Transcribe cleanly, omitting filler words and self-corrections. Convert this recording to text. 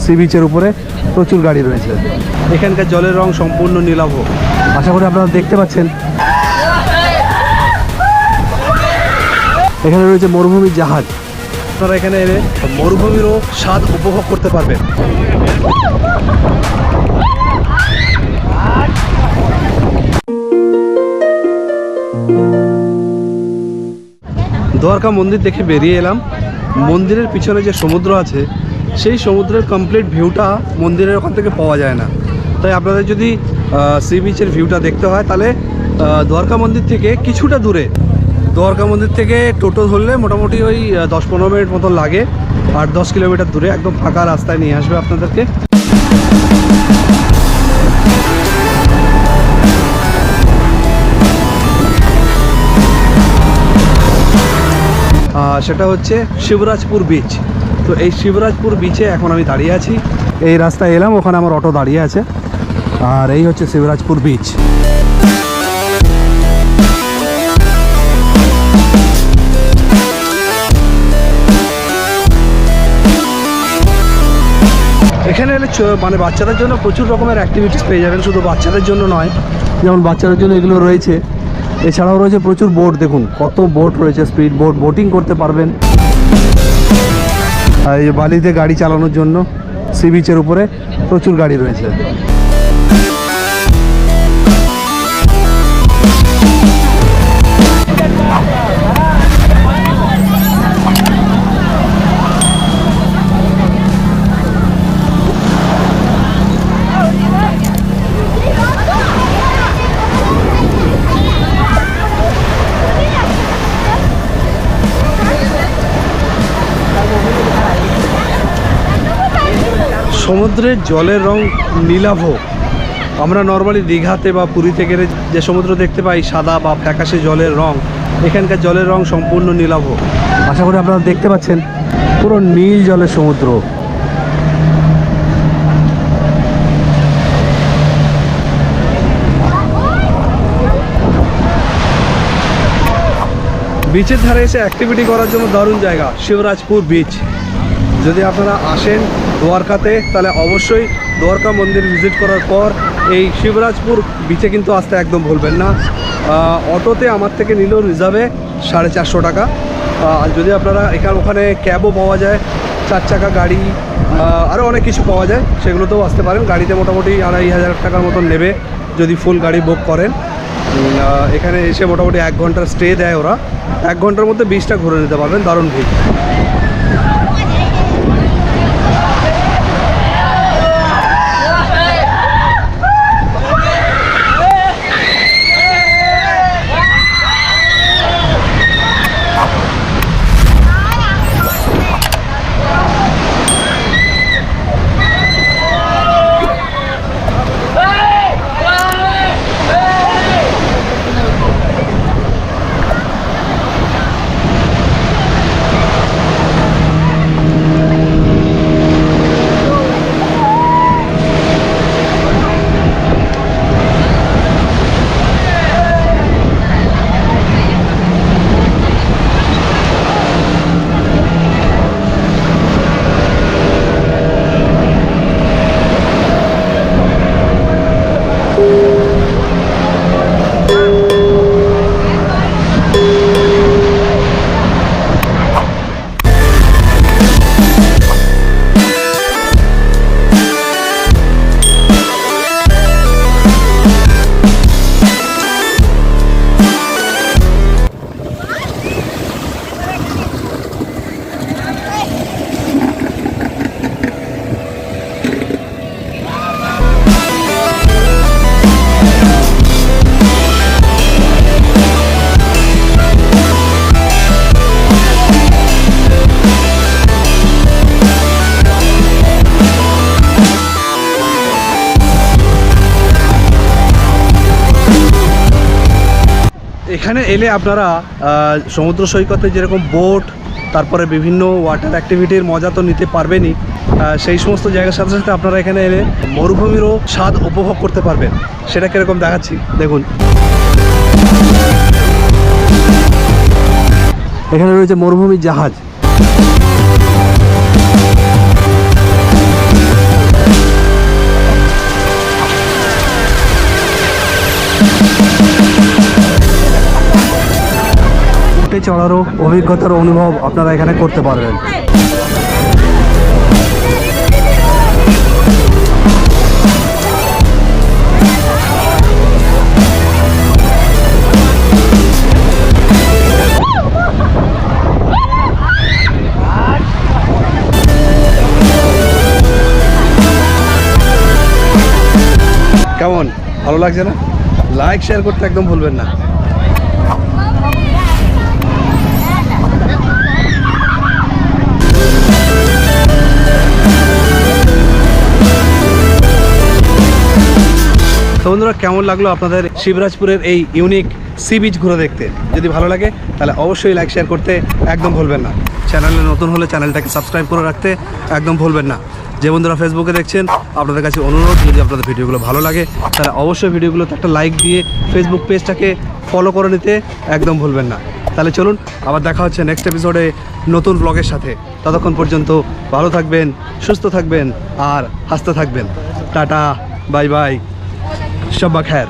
C বিচের উপরে প্রচুর গাড়ি রয়েছে। এখানকার জলের রং সম্পূর্ণ নীলাভ, আশা করি আপনারা দেখতে পাচ্ছেন। এখানে রয়েছে মরুভূমির জাহাজ, আপনারা এখানে এলে মরুভূমিরও স্বাদ উপভোগ করতে পারবেন। দ্বারকা মন্দির দেখে বেরিয়ে এলাম। মন্দিরের পিছনে যে সমুদ্র আছে সেই সমুদ্রের কমপ্লিট ভিউটা মন্দিরের ওখান থেকে পাওয়া যায় না। তাই আপনাদের যদি সি বিচের ভিউটা দেখতে হয় তাহলে দ্বারকা মন্দির থেকে কিছুটা দূরে, দ্বারকা মন্দির থেকে টোটো ধরলে মোটামুটি ওই 10-15 মিনিট মতো লাগে। 8-10 কিলোমিটার দূরে একদম ফাঁকা রাস্তায় নিয়ে আসবে আপনাদেরকে। সেটা হচ্ছে শিবরাজপুর বিচ। তো এই শিবরাজপুর বিচে এখন আমি দাঁড়িয়ে আছি। এই রাস্তায় এলাম, ওখানে আমার অটো দাঁড়িয়ে আছে, আর এই হচ্ছে শিবরাজপুর বিচ। এখানে এলে মানে বাচ্চাদের জন্য প্রচুর রকমের অ্যাক্টিভিটিস পেয়ে যাবেন, শুধু বাচ্চাদের জন্য নয়। যেমন বাচ্চাদের জন্য এগুলো রয়েছে, এছাড়াও রয়েছে প্রচুর বোট। দেখুন কত বোট রয়েছে, স্পিড বোট, বোটিং করতে পারবেন। আর এই বালিতে গাড়ি চালানোর জন্য সি বিচের উপরে প্রচুর গাড়ি রয়েছে। সমুদ্রের জলের রং নীলাভ। আমরা নর্মালি দীঘাতে বা পুরীতে গেলে যে সমুদ্র দেখতে পাই সাদা বা ফ্যাকাশে জলের রং, এখানকার জলের রং সম্পূর্ণ নীলাভ। আশা করি আপনারা দেখতে পাচ্ছেন, পুরো নীল জলের সমুদ্র। বিচের ধারে এসে অ্যাক্টিভিটি করার জন্য দারুণ জায়গা শিবরাজপুর বিচ। যদি আপনারা আসেন দ্বারকাতে তাহলে অবশ্যই দ্বারকা মন্দির ভিজিট করার পর এই শিবরাজপুর বিচে কিন্তু আসতে একদম ভুলবেন না। অটোতে আমার থেকে নিল রিজার্ভে 450 টাকা। আর যদি আপনারা ওখানে ক্যাবও পাওয়া যায়, 4 চাকা গাড়ি, আরও অনেক কিছু পাওয়া যায়, সেগুলোতেও আসতে পারেন। গাড়িতে মোটামুটি 2500 টাকার মতন নেবে যদি ফুল গাড়ি বুক করেন। এখানে এসে মোটামুটি 1 ঘন্টার স্টে দেয় ওরা। 1 ঘন্টার মধ্যে বিচটা ঘুরে নিতে পারবেন, দারুণ ভিড়। এখানে এলে আপনারা সমুদ্র সৈকতে যেরকম বোট, তারপরে বিভিন্ন ওয়াটার অ্যাক্টিভিটির মজা তো নিতে পারবেনই, সেই সমস্ত জায়গার সাথে সাথে আপনারা এখানে এলে মরুভূমিরও স্বাদ উপভোগ করতে পারবেন। সেটা কীরকম দেখাচ্ছি দেখুন। এখানে রয়েছে মরুভূমির জাহাজ। বোটে চড়ারও অভিজ্ঞতার অনুভব আপনারা এখানে করতে পারবেন। কেমন ভালো লাগছে না? লাইক শেয়ার করতে একদম ভুলবেন না। তো বন্ধুরা, কেমন লাগলো আপনাদের শিবরাজপুরের এই ইউনিক সি বিচ ঘুরে দেখতে? যদি ভালো লাগে তাহলে অবশ্যই লাইক শেয়ার করতে একদম ভুলবেন না। চ্যানেলে নতুন হলে চ্যানেলটাকে সাবস্ক্রাইব করে রাখতে একদম ভুলবেন না। যে বন্ধুরা ফেসবুকে দেখছেন, আপনাদের কাছে অনুরোধ, যদি আপনাদের ভিডিওগুলো ভালো লাগে তাহলে অবশ্যই ভিডিওগুলোতে একটা লাইক দিয়ে ফেসবুক পেজটাকে ফলো করে নিতে একদম ভুলবেন না। তাহলে চলুন, আবার দেখা হচ্ছে নেক্সট এপিসোডে নতুন ব্লগের সাথে। ততক্ষণ পর্যন্ত ভালো থাকবেন, সুস্থ থাকবেন আর হাসতে থাকবেন। টাটা, বাই বাই, শব্বা খ্যার।